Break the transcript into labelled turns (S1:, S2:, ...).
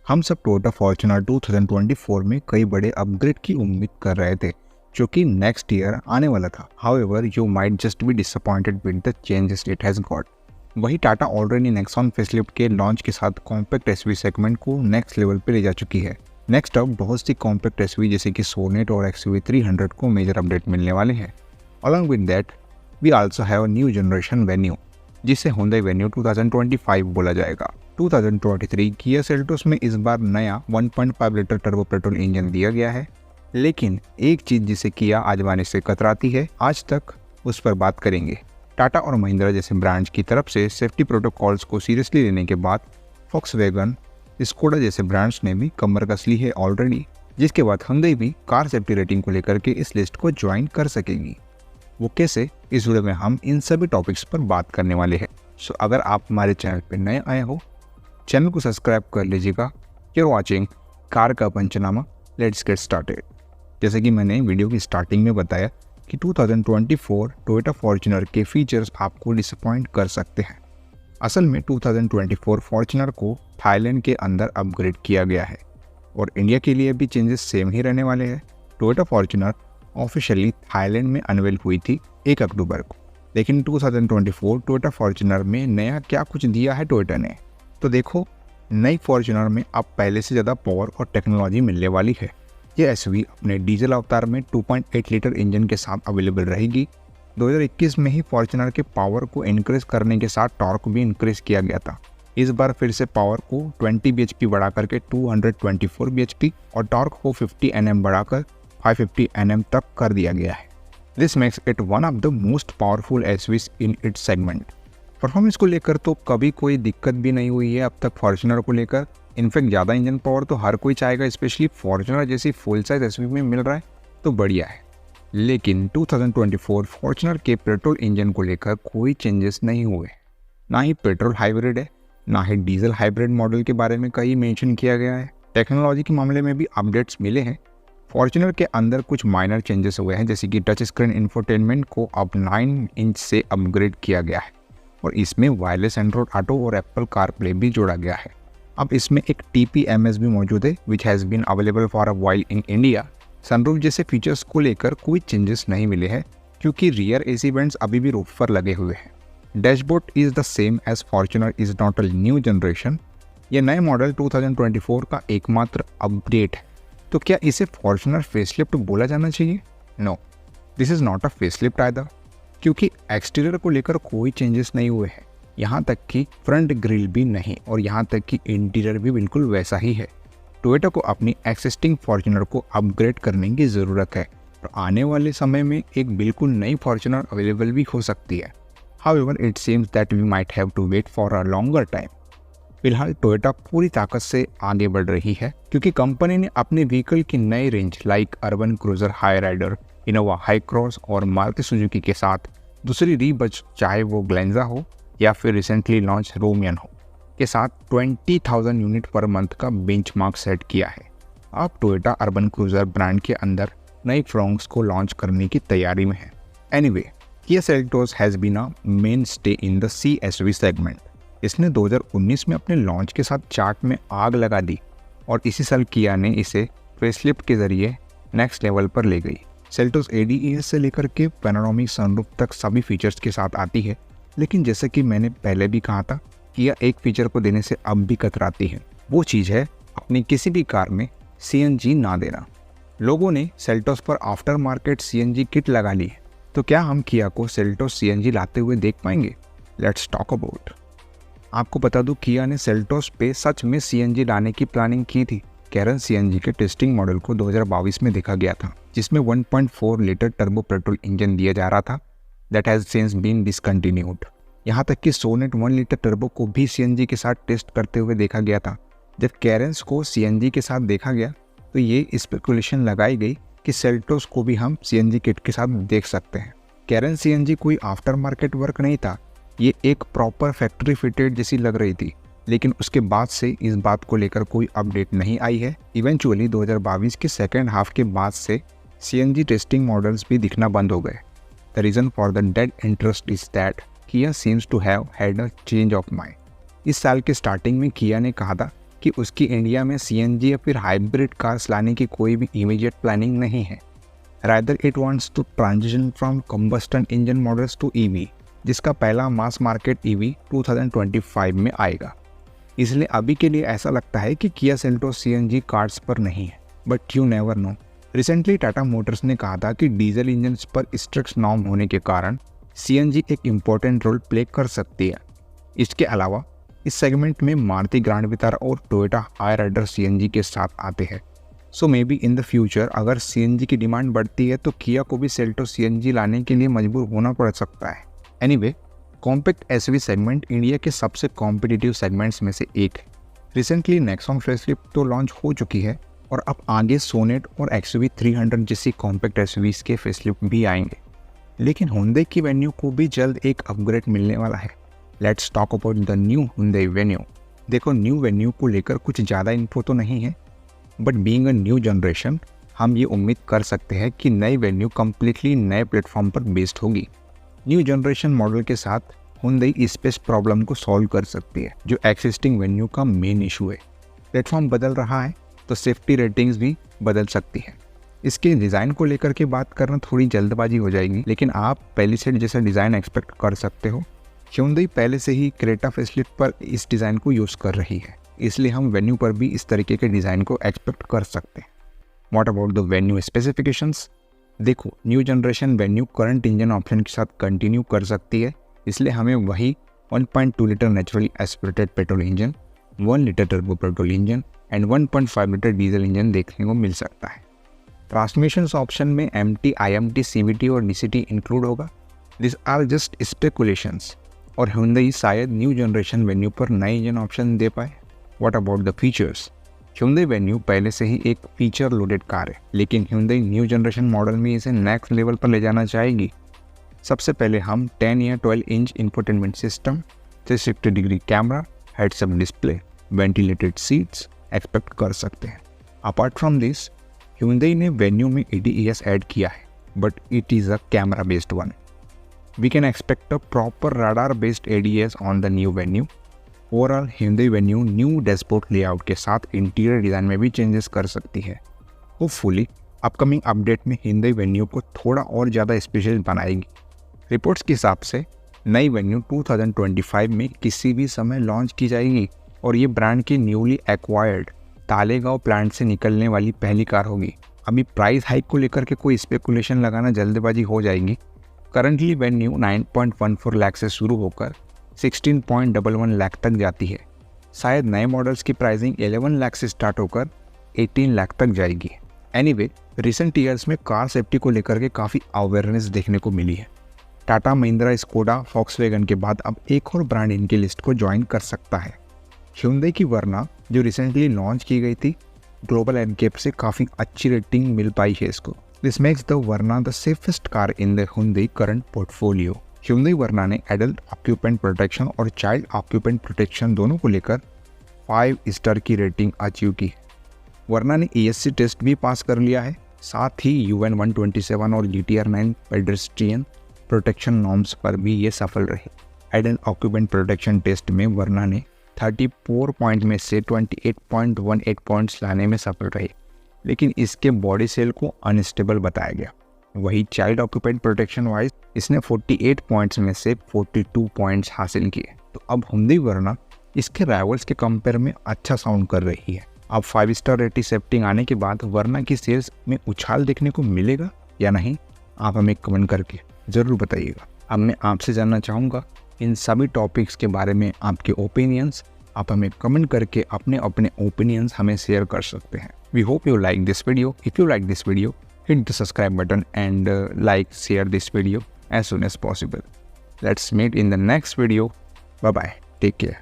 S1: हम सब Toyota Fortuner 2024 में कई बड़े अपग्रेड की उम्मीद कर रहे थे जो कि नेक्स्ट ईयर आने वाला था। However you might just be disappointed with the changes it has got. वही टाटा ऑलरेडी नेक्सॉन फेसलिफ्ट के लॉन्च के साथ कॉम्पैक्ट एसयूवी सेगमेंट को नेक्स्ट लेवल पे ले जा चुकी है। नेक्स्ट अप बहुत सी कॉम्पैक्ट एसयूवी जैसे कि सोनेट और एक्सयूवी 300 को मेजर अपडेट मिलने वाले हैं। Along with that we also have a new generation venue जिसे Hyundai वेन्यू 2025 बोला जाएगा। 2023 किया सेल्टोस में इस बार नया 1.5 लीटर टर्बो पेट्रोल इंजन दिया गया है, लेकिन एक चीज जिसे किया आजमाने से कतराती है, आज तक उस पर बात करेंगे। टाटा और महिंद्रा जैसे ब्रांड्स की तरफ से सेफ्टी प्रोटोकॉल्स को सीरियसली लेने के बाद फॉक्सवैगन, स्कोडा जैसे ब्रांड्स ने भी कमर कस ली है ऑलरेडी, जिसके बाद Hyundai भी कार सेफ्टी रेटिंग को लेकर के इस लिस्ट को ज्वाइन कर सकेगी। वो कैसे, इस वीडियो में हम इन सभी टॉपिक्स पर बात करने वाले हैं। सो अगर आप हमारे चैनल पर नए आए हो, चैनल को सब्सक्राइब कर लीजिएगा। यूर वॉचिंग कार का पंचनामा, लेट्स गेट स्टार्टेड। जैसे कि मैंने वीडियो की स्टार्टिंग में बताया कि 2024 टोयोटा फॉर्च्यूनर के फीचर्स आपको डिसअपॉइंट कर सकते हैं। असल में 2024 फॉर्च्यूनर को थाईलैंड के अंदर अपग्रेड किया गया है और इंडिया के लिए भी चेंजेस सेम ही रहने वाले हैं। टोयोटा फॉर्च्यूनर ऑफिशियली थाईलैंड में अनवेल हुई थी 1 अक्टूबर को, लेकिन 2024 टोयोटा फॉर्च्यूनर में नया क्या कुछ दिया है टोयोटा ने। तो देखो, नई फॉर्च्यूनर में अब पहले से ज़्यादा पावर और टेक्नोलॉजी मिलने वाली है। ये एसयूवी अपने डीजल अवतार में 2.8 लीटर इंजन के साथ अवेलेबल रहेगी। 2021 में ही फॉर्च्यूनर के पावर को इंक्रीज करने के साथ टॉर्क भी इंक्रीज किया गया था। इस बार फिर से पावर को 20 bhp बढ़ा करके 224 bhp और टॉर्क को 50 Nm बढ़ाकर 550 Nm तक कर दिया गया है। This makes it one of the most powerful SUVs in its segment. Performance को लेकर तो कभी कोई दिक्कत भी नहीं हुई है अब तक फॉर्च्यूनर को लेकर। इनफैक्ट ज़्यादा इंजन पावर तो हर कोई चाहेगा, स्पेशली फॉर्च्यूनर जैसी फुल साइज एसयूवी में मिल रहा है तो बढ़िया है। लेकिन 2024 फॉर्च्यूनर के पेट्रोल इंजन को लेकर कोई चेंजेस नहीं हुए। ना ही पेट्रोल हाइब्रिड है, ना ही डीजल हाइब्रिड मॉडल के बारे में कहीं मेंशन किया गया है। टेक्नोलॉजी के मामले में भी अपडेट्स मिले हैं। फॉर्च्यूनर के अंदर कुछ माइनर चेंजेस हुए हैं, जैसे कि टच स्क्रीन इंफोटेनमेंट को अब 9 इंच से अपग्रेड किया गया है और इसमें वायरलेस एंड्रॉइड ऑटो और एप्पल कारप्ले भी जोड़ा गया है। अब इसमें एक TPMS भी मौजूद है which has been available for a while in India. Sunroof जैसे फीचर्स को लेकर कोई चेंजेस नहीं मिले हैं क्योंकि रियर AC वेंट्स अभी भी रूफ पर लगे हुए हैं। Dashboard is the same as Fortuner is not a new generation. यह नए मॉडल 2024 का एकमात्र अपडेट है। तो क्या इसे फॉर्च्यूनर फेसलिफ्ट बोला जाना चाहिए? No, this is not a facelift either, क्योंकि एक्सटीरियर को लेकर कोई चेंजेस नहीं हुए हैं। यहाँ तक कि फ्रंट ग्रिल भी नहीं और यहाँ तक कि इंटीरियर भी बिल्कुल वैसा ही है। टोयोटा को अपनी एक्सिस्टिंग फॉर्च्यूनर को अपग्रेड करने की ज़रूरत है और आने वाले समय में एक बिल्कुल नई फॉर्च्यूनर अवेलेबल भी हो सकती है। However it seems that we might have to wait for a longer time. फिलहाल टोयोटा पूरी ताकत से आगे बढ़ रही है क्योंकि कंपनी ने अपने व्हीकल की नई range like Urban Cruiser Hyryder, Innova Hycross और मारुति सुजुकी के साथ दूसरी रीबज, चाहे वो ग्लेंजा हो या फिर रिसेंटली लॉन्च रोमियन हो, के साथ 20,000 यूनिट पर मंथ का बेंचमार्क सेट किया है। अब टोयोटा अर्बन क्रूजर ब्रांड के अंदर नई फ्रॉन्क्स को लॉन्च करने की तैयारी में है। Anyway, Kia Seltos has been a mainstay in the CSV segment. इसने 2019 में अपने लॉन्च के साथ चार्ट में आग लगा दी और इसी साल किया ने इसे फेसलिफ्ट के जरिए नेक्स्ट लेवल पर ले गई। सेल्टोस ADAS से लेकर के पैनोरामिक सनरूफ तक सभी फीचर्स के साथ आती है, लेकिन जैसे कि मैंने पहले भी कहा था, किया एक फीचर को देने से अब भी कतराती है। वो चीज़ है अपनी किसी भी कार में CNG ना देना। लोगों ने सेल्टोस पर आफ्टर मार्केट CNG किट लगा ली है, तो क्या हम किया को सेल्टोस CNG लाते हुए देख पाएंगे? Let's talk about. आपको बता दूं, किया ने सेल्टोस पे सच में CNG लाने की प्लानिंग की थी। कैरन CNG के टेस्टिंग मॉडल को 2022 में देखा गया था, जिसमें 1.4 लीटर टर्बो पेट्रोल इंजन दिया जा रहा था। That has since been discontinued. यहाँ तक कि सोनेट 1 लीटर टर्बो को भी CNG के साथ टेस्ट करते हुए देखा गया था। जब कैरेंस को CNG के साथ देखा गया तो ये स्पेकुलेशन लगाई गई कि सेल्टोस को भी हम CNG किट के साथ देख सकते हैं। कैरन CNG कोई आफ्टर मार्केट वर्क नहीं था, ये एक प्रॉपर फैक्ट्री फिटेड जैसी लग रही थी। लेकिन उसके बाद से इस बात को लेकर कोई अपडेट नहीं आई है। इवेंचुअली 2022 के सेकेंड हाफ के बाद से CNG टेस्टिंग मॉडल्स भी दिखना बंद हो गए। The reason for the dead interest is that Kia seems to have had a change of mind. इस साल के स्टार्टिंग में किया ने कहा था कि उसकी इंडिया में CNG या फिर हाइब्रिड कार्स लाने की कोई भी इमीडिएट प्लानिंग नहीं है। Rather it wants to transition from combustion engine models to EV, जिसका पहला मास मार्केट EV 2025 में आएगा। इसलिए अभी के लिए ऐसा लगता है कि किया सेल्टोस CNG कार्स पर नहीं है, but you never know. Recently Tata Motors ने कहा था कि डीजल इंजन पर स्ट्रिक्ट नॉर्म होने के कारण CNG एक इम्पोर्टेंट रोल प्ले कर सकती है। इसके अलावा इस सेगमेंट में मारुति ग्रैंड विटारा और टोयोटा हाईराइडर CNG के साथ आते हैं। So maybe in the future अगर CNG की डिमांड बढ़ती है तो किया को भी सेल्टोस CNG लाने के लिए मजबूर होना पड़ सकता है। Anyway, compact SUV segment India के सबसे कॉम्पिटिटिव सेगमेंट्स में से एक है। रिसेंटली नेक्सॉन फेसलिफ्ट तो लॉन्च हो चुकी है और अब आगे सोनेट और XUV 300 जैसी कॉम्पैक्ट SUVs के फेसलिफ्ट भी आएंगे। लेकिन हुंडई की वेन्यू को भी जल्द एक अपग्रेड मिलने वाला है। Let's talk about the new Hyundai venue. देखो, न्यू वेन्यू को लेकर कुछ ज़्यादा इन्फो तो नहीं है, but being a new generation हम ये उम्मीद कर सकते हैं कि नई वेन्यू कम्प्लीटली नए प्लेटफॉर्म पर बेस्ड होगी। न्यू जनरेशन मॉडल के साथ हुंडई स्पेस प्रॉब्लम को सॉल्व कर सकती है, जो एक्सिस्टिंग वेन्यू का मेन इशू है। प्लेटफॉर्म बदल रहा है तो सेफ्टी रेटिंग्स भी बदल सकती है। इसके डिज़ाइन को लेकर के बात करना थोड़ी जल्दबाजी हो जाएगी, लेकिन आप पैलिसेड जैसा डिज़ाइन एक्सपेक्ट कर सकते हो। हुंडई पहले से ही क्रेटा फेसलिफ्ट पर इस डिज़ाइन को यूज़ कर रही है, इसलिए हम वेन्यू पर भी इस तरीके के डिज़ाइन को एक्सपेक्ट कर सकते हैं। What about the Venue specifications? देखो, new generation Venue current engine option के साथ कंटिन्यू कर सकती है, इसलिए हमें वही 1.2 litre naturally aspirated petrol engine, 1 litre turbo petrol engine and 1.5 litre diesel engine देखने को मिल सकता है। ट्रांसमिशन ऑप्शन में MT, IMT, CVT और DCT इंक्लूड होगा। दिस आर जस्ट स्पेकुलेशंस, और हुंडई शायद न्यू जनरेशन वेन्यू पर नए इंजन ऑप्शन दे पाए। What about the features? Hyundai venue पहले से ही एक फीचर लोडेड कार है, लेकिन हुंडई न्यू जनरेशन मॉडल में इसे नेक्स्ट लेवल पर ले जाना चाहेगी। सबसे पहले हम 10 या 12 inch infotainment system, 360 degree camera, heads up display, ventilated seats expect कर सकते हैं। अपार्ट फ्रॉम दिस, हुंडई ने वेन्यू में ADAS ऐड किया है, but it is a camera based one. We can expect a proper radar based ADAS on the new venue. Overall Hyundai venue new dashboard layout के साथ interior design में भी changes कर सकती है। होपफुली अपकमिंग अपडेट में Hyundai venue को थोड़ा और ज़्यादा स्पेशल बनाएगी। रिपोर्ट्स के हिसाब से नई वेन्यू 2025 में किसी भी समय लॉन्च की जाएगी और ये ब्रांड की न्यूली एक्वायर्ड तालेगांव प्लांट से निकलने वाली पहली कार होगी। अभी प्राइस हाइक को लेकर के कोई स्पेकुलेशन लगाना जल्दबाजी हो जाएगी। करंटली वेन्यू 9.14 लाख से शुरू होकर 16.11 लाख तक जाती है। शायद नए मॉडल्स की प्राइसिंग 11 लाख से स्टार्ट होकर 18 लाख तक जाएगी। एनीवे, रिसेंट ईयर्स में कार सेफ्टी को लेकर के काफ़ी अवेयरनेस देखने को मिली है। टाटा, महिंद्रा, स्कोडा, वॉक्सवैगन के बाद अब एक और ब्रांड इनकी लिस्ट को ज्वाइन कर सकता है। हुंडई की वर्ना जो रिसेंटली लॉन्च की गई थी, ग्लोबल एनकेप से काफ़ी अच्छी रेटिंग मिल पाई है इसको। This makes the Verna the safest car in the Hyundai current portfolio. Hyundai Verna ने एडल्ट ऑक्यूपेंट प्रोटेक्शन और चाइल्ड ऑक्यूपेंट प्रोटेक्शन दोनों को लेकर 5 स्टार की रेटिंग अचीव की। वर्ना ने ESC टेस्ट भी पास कर लिया है, साथ ही UN 127 और GTR 9 पेडेस्ट्रियन प्रोटेक्शन नॉर्म्स पर भी ये सफल रहे। एडल्ट ऑक्यूपेंट प्रोटेक्शन टेस्ट में वर्ना ने 34 पॉइंट में से 28.18 पॉइंट्स लाने में सफल रहे, लेकिन इसके बॉडी सेल को अनस्टेबल बताया गया। वही चाइल्ड ऑक्यूपेंट प्रोटेक्शन वाइज इसने 48 पॉइंट्स में से 42 पॉइंट्स हासिल किए। तो अब हुंडई वर्ना इसके राइवल्स के कंपेयर में अच्छा साउंड कर रही है। अब 5 स्टार रेटिंग सेफ्टिंग आने के बाद वर्ना की सेल्स में उछाल देखने को मिलेगा या नहीं, आप हमें कमेंट करके ज़रूर बताइएगा। अब मैं आपसे जानना चाहूँगा इन सभी टॉपिक्स के बारे में आपके ओपिनियंस। आप हमें कमेंट करके अपने ओपिनियंस हमें शेयर कर सकते हैं। We hope you like this video. If you like this video, hit the subscribe button and share this video as soon as possible. Let's meet in the next video. Bye bye. Take care.